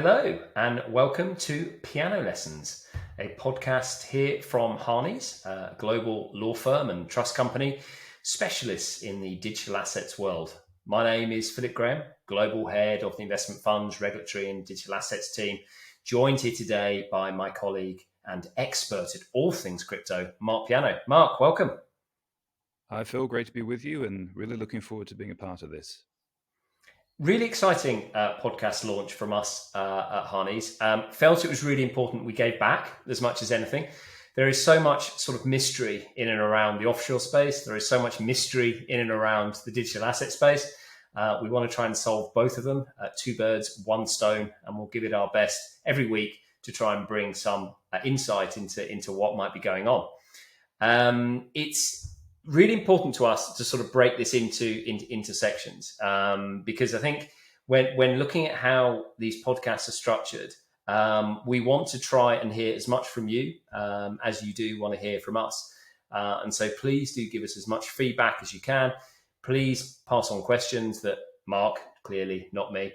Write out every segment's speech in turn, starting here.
Hello and welcome to Piano Lessons, a podcast here from Harneys, a global law firm and trust company, specialists in the digital assets world. My name is Philip Graham, Global Head of the Investment Funds, Regulatory and Digital Assets team, joined here today by my colleague and expert at all things crypto, Marc Piano. Marc, welcome. Hi, Phil. Great to be with you and really looking forward to being a part of this. Really exciting podcast launch from us at Harneys. Felt it was really important we gave back as much as anything. There is so much sort of mystery in and around the offshore space. There is so much mystery in and around the digital asset space. We want to try and solve both of them, two birds, one stone, and we'll give it our best every week to try and bring some insight into what might be going on. It's really important to us to sort of break this into sections because I think when looking at how these podcasts are structured, we want to try and hear as much from you as you do want to hear from us. And so please do give us as much feedback as you can. Please pass on questions that Marc, clearly not me,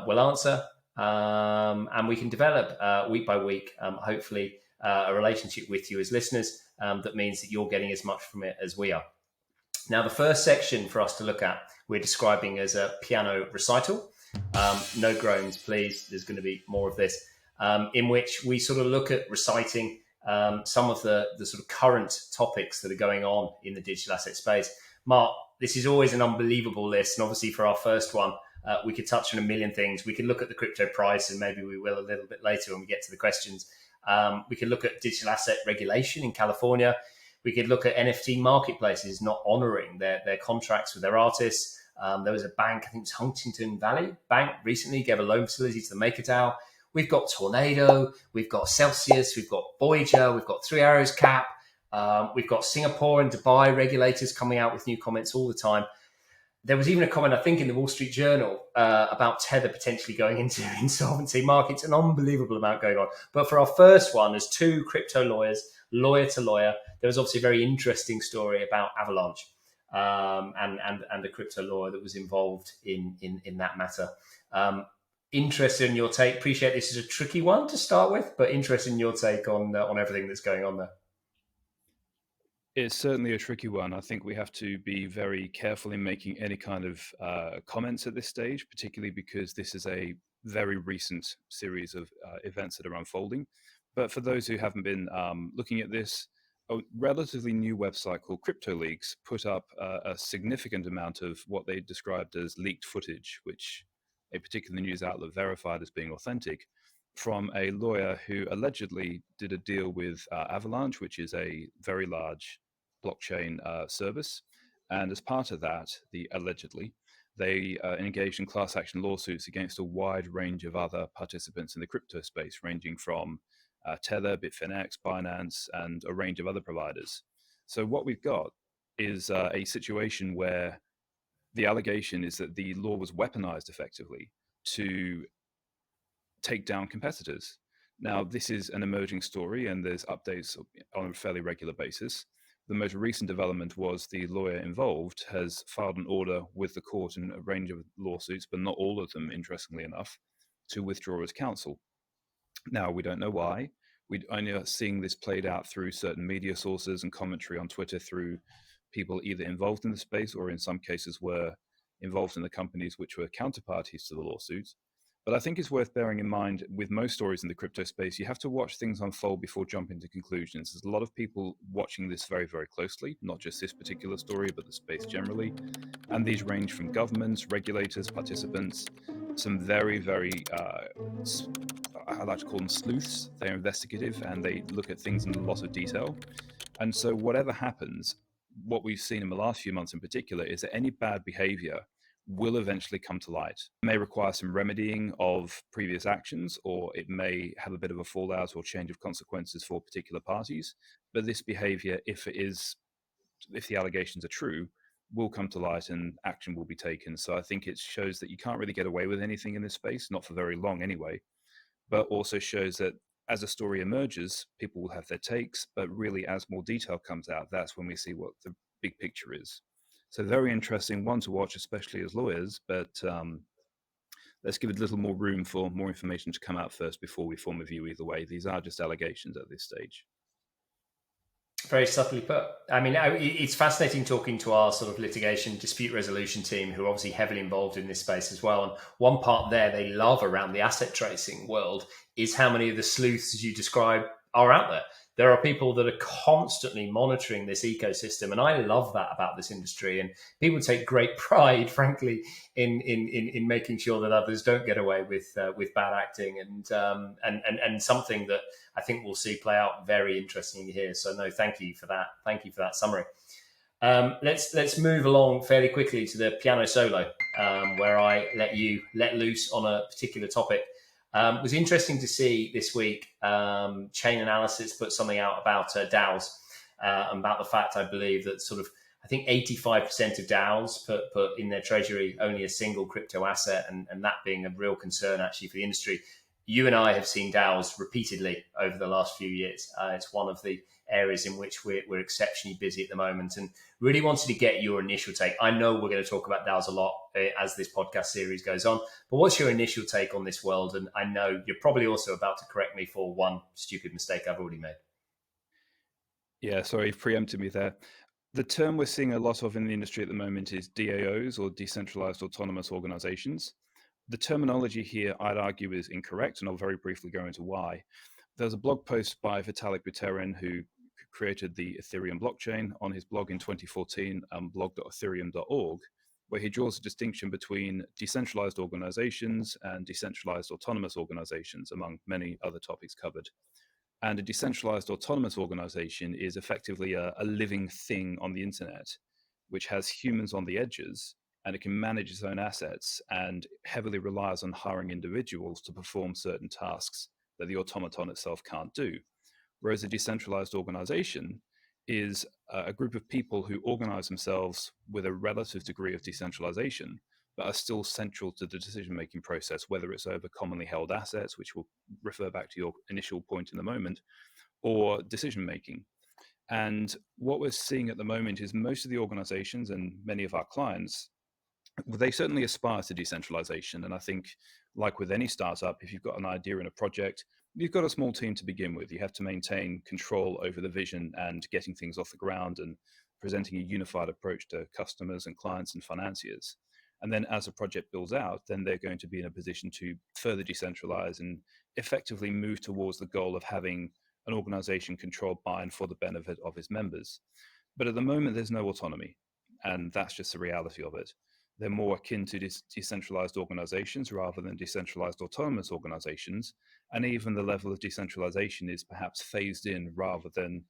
will answer. And we can develop week by week, hopefully, a relationship with you as listeners that means that you're getting as much from it as we are. Now, the first section for us to look at, we're describing as a piano recital. No groans, please. There's going to be more of this, in which we sort of look at reciting some of the sort of current topics that are going on in the digital asset space. Marc, this is always an unbelievable list. And obviously for our first one, we could touch on a million things. We could look at the crypto price, and maybe we will a little bit later when we get to the questions. We could look at digital asset regulation in California. We could look at NFT marketplaces not honoring their contracts with their artists. There was a bank, I think it's Huntington Valley Bank, recently gave a loan facility to the MakerDAO. We've got Tornado, we've got Celsius, we've got Voyager, we've got Three Arrows Cap. We've got Singapore and Dubai regulators coming out with new comments all the time. There was even a comment, I think, in the Wall Street Journal about Tether potentially going into insolvency. Mark, it's an unbelievable amount going on. But for our first one, as two crypto lawyers, lawyer to lawyer, there was obviously a very interesting story about Avalanche and a crypto lawyer that was involved in that matter. Interested in your take. Appreciate this is a tricky one to start with, but interested in your take on everything that's going on there. It's certainly a tricky one. I think we have to be very careful in making any kind of comments at this stage, particularly because this is a very recent series of events that are unfolding. But for those who haven't been looking at this, a relatively new website called CryptoLeaks put up a significant amount of what they described as leaked footage, which a particular news outlet verified as being authentic, from a lawyer who allegedly did a deal with Avalanche, which is a very large blockchain service. And as part of that, allegedly, they engaged in class action lawsuits against a wide range of other participants in the crypto space, ranging from Tether, Bitfinex, Binance, and a range of other providers. So what we've got is a situation where the allegation is that the law was weaponized effectively to take down competitors. Now, this is an emerging story, and there's updates on a fairly regular basis. The most recent development was the lawyer involved has filed an order with the court in a range of lawsuits, but not all of them, interestingly enough, to withdraw as counsel. Now, we don't know why. We only are seeing this played out through certain media sources and commentary on Twitter through people either involved in the space or in some cases were involved in the companies which were counterparties to the lawsuits. But I think it's worth bearing in mind with most stories in the crypto space, you have to watch things unfold before jumping to conclusions. There's a lot of people watching this very, very closely, not just this particular story, but the space generally. And these range from governments, regulators, participants, some very, very, I like to call them sleuths. They're investigative and they look at things in a lot of detail. And so whatever happens, what we've seen in the last few months in particular is that any bad behavior will eventually come to light. It may require some remedying of previous actions, or it may have a bit of a fallout or change of consequences for particular parties. But this behavior, if the allegations are true, will come to light and action will be taken. So I think it shows that you can't really get away with anything in this space, not for very long anyway, but also shows that as a story emerges, people will have their takes, but really as more detail comes out, that's when we see what the big picture is. So very interesting one to watch, especially as lawyers, but let's give it a little more room for more information to come out first before we form a view either way. These are just allegations at this stage. Very subtly put. I mean, it's fascinating talking to our sort of litigation dispute resolution team, who are obviously heavily involved in this space as well. And one part there they love around the asset tracing world is how many of the sleuths, as you describe, are out there. There are people that are constantly monitoring this ecosystem, and I love that about this industry. And people take great pride, frankly, in making sure that others don't get away with bad acting, and something that I think we'll see play out very interestingly here. So no, thank you for that. Thank you for that summary. Let's move along fairly quickly to the piano solo, where I let loose on a particular topic. It was interesting to see this week Chain Analysis put something out about DAOs, about the fact, I believe, that sort of, I think 85% of DAOs put in their treasury only a single crypto asset, and that being a real concern actually for the industry. You and I have seen DAOs repeatedly over the last few years. It's one of the areas in which we're exceptionally busy at the moment, and really wanted to get your initial take. I know we're going to talk about DAOs a lot as this podcast series goes on, but what's your initial take on this world? And I know you're probably also about to correct me for one stupid mistake I've already made. Yeah, sorry, you've preempted me there. The term we're seeing a lot of in the industry at the moment is DAOs, or decentralized autonomous organizations. The terminology here, I'd argue, is incorrect, and I'll very briefly go into why. There's a blog post by Vitalik Buterin, who created the Ethereum blockchain, on his blog in 2014, blog.ethereum.org, where he draws a distinction between decentralized organizations and decentralized autonomous organizations, among many other topics covered. And a decentralized autonomous organization is effectively a living thing on the internet, which has humans on the edges, and it can manage its own assets and heavily relies on hiring individuals to perform certain tasks that the automaton itself can't do. Whereas a decentralized organization is a group of people who organize themselves with a relative degree of decentralization, but are still central to the decision-making process, whether it's over commonly held assets, which will refer back to your initial point in a moment, or decision-making. And what we're seeing at the moment is most of the organizations and many of our clients, they certainly aspire to decentralization. And I think, like with any startup, if you've got an idea in a project, you've got a small team to begin with. You have to maintain control over the vision and getting things off the ground and presenting a unified approach to customers and clients and financiers. And then as the project builds out, then they're going to be in a position to further decentralize and effectively move towards the goal of having an organization controlled by and for the benefit of its members. But at the moment, there's no autonomy. And that's just the reality of it. They're more akin to decentralized organizations rather than decentralized autonomous organizations. And even the level of decentralization is perhaps phased in rather than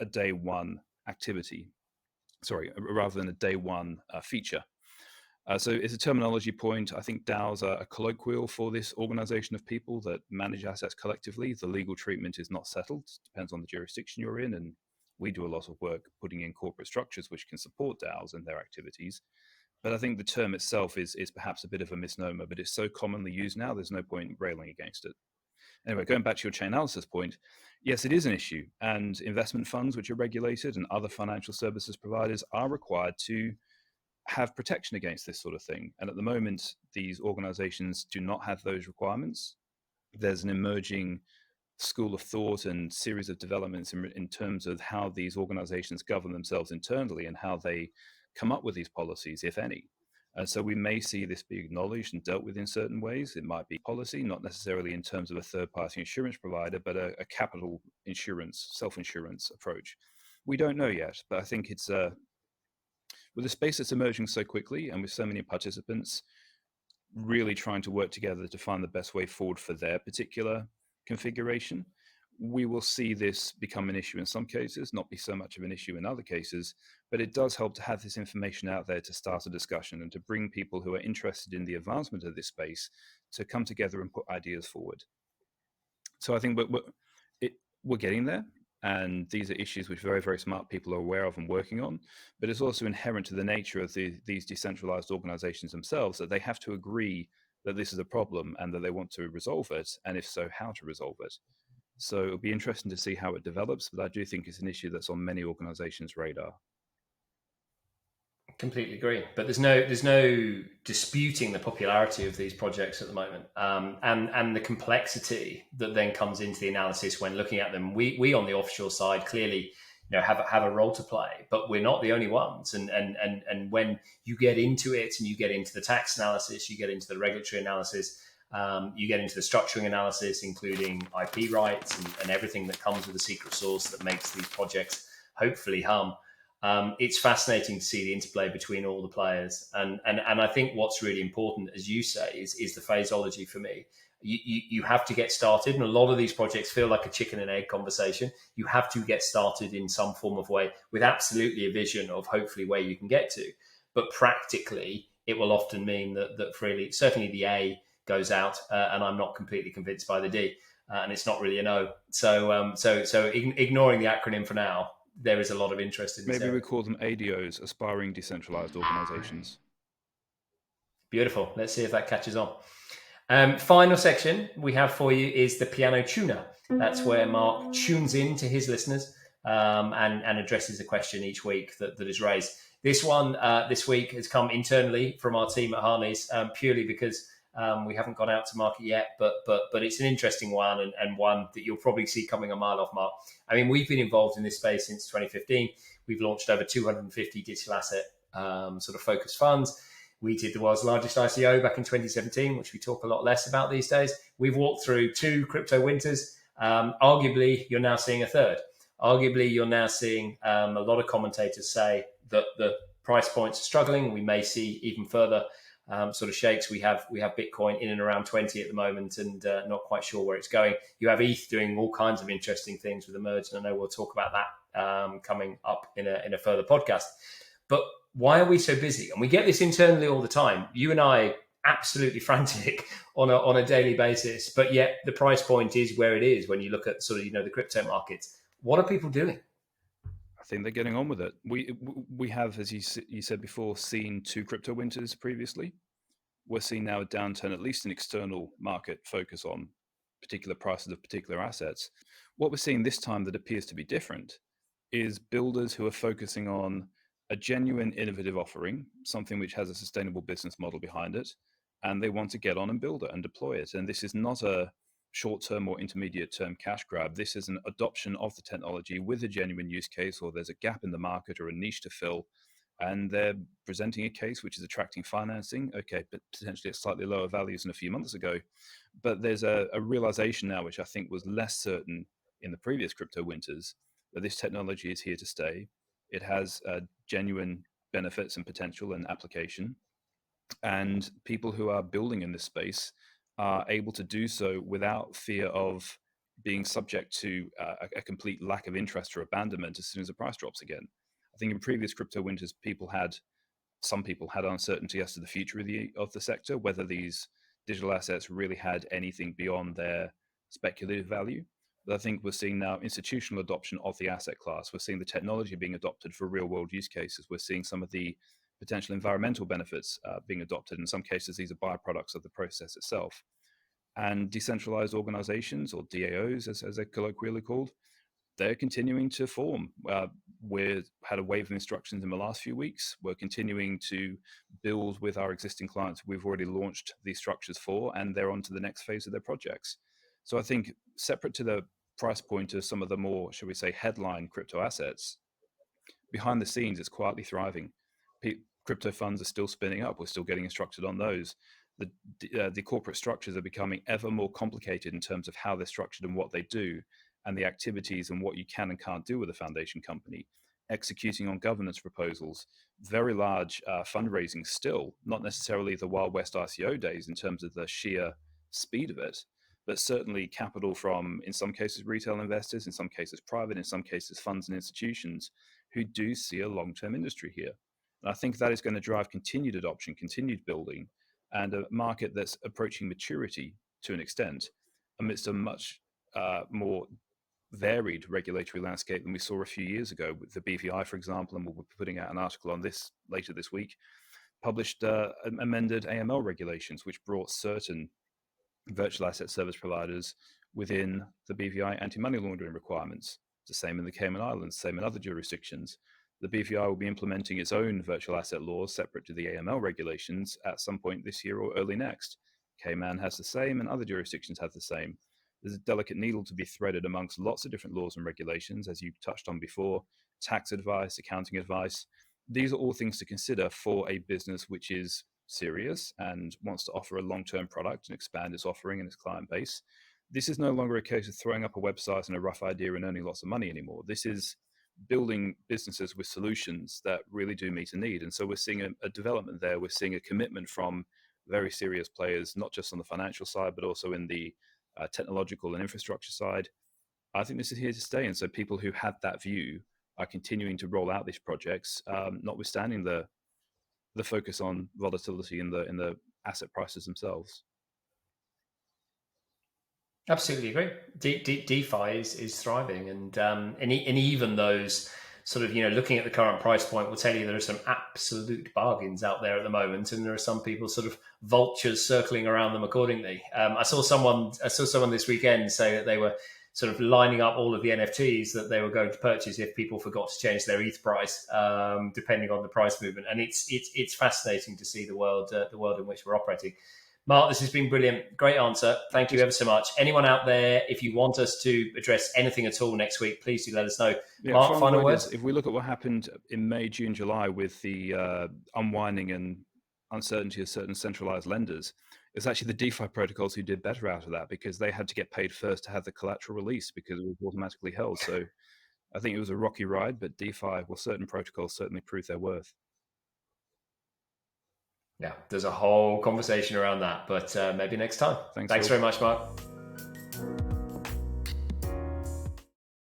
a day one activity. Rather than a day one feature. So it's a terminology point. I think DAOs are colloquial for this organization of people that manage assets collectively. The legal treatment is not settled. It depends on the jurisdiction you're in. And we do a lot of work putting in corporate structures which can support DAOs and their activities. But I think the term itself is perhaps a bit of a misnomer, but it's so commonly used now, there's no point railing against it. Anyway, going back to your chain analysis point, yes, it is an issue. And investment funds, which are regulated, and other financial services providers are required to have protection against this sort of thing. And at the moment, these organizations do not have those requirements. There's an emerging school of thought and series of developments in terms of how these organizations govern themselves internally and how they come up with these policies, if any. So we may see this be acknowledged and dealt with in certain ways. It might be policy, not necessarily in terms of a third-party insurance provider, but a capital insurance, self-insurance approach. We don't know yet, but I think it's with a space that's emerging so quickly and with so many participants really trying to work together to find the best way forward for their particular configuration, we will see this become an issue in some cases, not be so much of an issue in other cases, but it does help to have this information out there to start a discussion and to bring people who are interested in the advancement of this space to come together and put ideas forward. So I think we're getting there. And these are issues which very, very smart people are aware of and working on. But it's also inherent to the nature of these decentralized organizations themselves that they have to agree that this is a problem and that they want to resolve it. And if so, how to resolve it. So it'll be interesting to see how it develops. But I do think it's an issue that's on many organizations' radar. Completely agree, but there's no disputing the popularity of these projects at the moment, and the complexity that then comes into the analysis when looking at them. We on the offshore side clearly, have a role to play, but we're not the only ones. And when you get into it, and you get into the tax analysis, you get into the regulatory analysis, you get into the structuring analysis, including IP rights and everything that comes with the secret sauce that makes these projects hopefully hum. It's fascinating to see the interplay between all the players, and I think what's really important, as you say, is the phraseology for me. You have to get started, and a lot of these projects feel like a chicken and egg conversation. You have to get started in some form of way with absolutely a vision of hopefully where you can get to, but practically it will often mean that freely, certainly the A goes out, and I'm not completely convinced by the D, and it's not really a no. So ignoring the acronym for now, there is a lot of interest in this Maybe we area. call them ADOs, aspiring decentralized organizations. Beautiful. Let's see if that catches on. Final section we have for you is the piano tuner. That's where Marc tunes in to his listeners, and addresses a question each week that is raised. This one this week has come internally from our team at Harney's, purely because we haven't gone out to market yet, but it's an interesting one, and one that you'll probably see coming a mile off, Marc. I mean, we've been involved in this space since 2015. We've launched over 250 digital asset sort of focused funds. We did the world's largest ICO back in 2017, which we talk a lot less about these days. We've walked through 2 crypto winters. Arguably, you're now seeing a third. Arguably, you're now seeing a lot of commentators say that the price points are struggling. We may see even further sort of shakes. We have Bitcoin in and around 20 at the moment, and not quite sure where it's going. You have ETH doing all kinds of interesting things with the merge, and I know we'll talk about that coming up in a further podcast. But why are we so busy? And we get this internally all the time. You and I absolutely frantic on a daily basis, but yet the price point is where it is when you look at sort of the crypto markets. What are people doing? I think they're getting on with it. We have, as you said before, seen 2 crypto winters previously. We're seeing now a downturn, at least an external market focus on particular prices of particular assets. What we're seeing this time that appears to be different is builders who are focusing on a genuine innovative offering, something which has a sustainable business model behind it, and they want to get on and build it and deploy it. And this is not a short-term or intermediate-term cash grab. This is an adoption of the technology with a genuine use case, or there's a gap in the market or a niche to fill, and they're presenting a case which is attracting financing, okay, but potentially at slightly lower values than a few months ago. But there's a realization now, which I think was less certain in the previous crypto winters, that this technology is here to stay. It has genuine benefits and potential and application. And people who are building in this space are able to do so without fear of being subject to a complete lack of interest or abandonment as soon as the price drops again. I think in previous crypto winters, some people had uncertainty as to the future of the sector, whether these digital assets really had anything beyond their speculative value. But I think we're seeing now institutional adoption of the asset class. We're seeing the technology being adopted for real world use cases. We're seeing some of the potential environmental benefits being adopted. In some cases, these are byproducts of the process itself. And decentralized organizations, or DAOs, as they're colloquially called, they're continuing to form. We've had a wave of instructions in the last few weeks. We're continuing to build with our existing clients we've already launched these structures for, and they're on to the next phase of their projects. So I think separate to the price point of some of the more, shall we say, headline crypto assets, behind the scenes, it's quietly thriving. Crypto funds are still spinning up. We're still getting instructed on those. The corporate structures are becoming ever more complicated in terms of how they're structured and what they do, and the activities and what you can and can't do with a foundation company, executing on governance proposals, very large fundraising still, not necessarily the Wild West ICO days in terms of the sheer speed of it, but certainly capital from, in some cases, retail investors, in some cases, private, in some cases, funds and institutions who do see a long-term industry here. And I think that is going to drive continued adoption, continued building, and a market that's approaching maturity to an extent amidst a much more varied regulatory landscape than we saw a few years ago with the BVI, for example, and we'll be putting out an article on this later this week, published amended AML regulations, which brought certain virtual asset service providers within the BVI anti-money laundering requirements. It's the same in the Cayman Islands, same in other jurisdictions. the BVI will be implementing its own virtual asset laws separate to the AML regulations at some point this year or early next. Cayman has the same, and other jurisdictions have the same. There's a delicate needle to be threaded amongst lots of different laws and regulations, as you touched on before, tax advice, accounting advice. These are all things to consider for a business which is serious and wants to offer a long-term product and expand its offering and its client base. This is no longer a case of throwing up a website and a rough idea and earning lots of money anymore. This is building businesses with solutions that really do meet a need. And so we're seeing a development there. We're seeing a commitment from very serious players, not just on the financial side, but also in the technological and infrastructure side. I think this is here to stay. And so people who had that view are continuing to roll out these projects, notwithstanding the focus on volatility in the asset prices themselves. Absolutely agree. DeFi is thriving, and even those sort of, looking at the current price point will tell you there are some absolute bargains out there at the moment, and there are some people sort of vultures circling around them accordingly. I saw someone this weekend say that they were sort of lining up all of the NFTs that they were going to purchase if people forgot to change their ETH price, depending on the price movement. And it's fascinating to see the world in which we're operating. Marc, this has been brilliant. Great answer. Thank you ever so much. Anyone out there, if you want us to address anything at all next week, please do let us know. Yeah, Marc, final words? If we look at what happened in May, June, July with the unwinding and uncertainty of certain centralized lenders, it's actually the DeFi protocols who did better out of that, because they had to get paid first to have the collateral release because it was automatically held. So I think it was a rocky ride, but DeFi, certain protocols certainly proved their worth. Yeah, there's a whole conversation around that, but maybe next time. Thanks very much, Marc.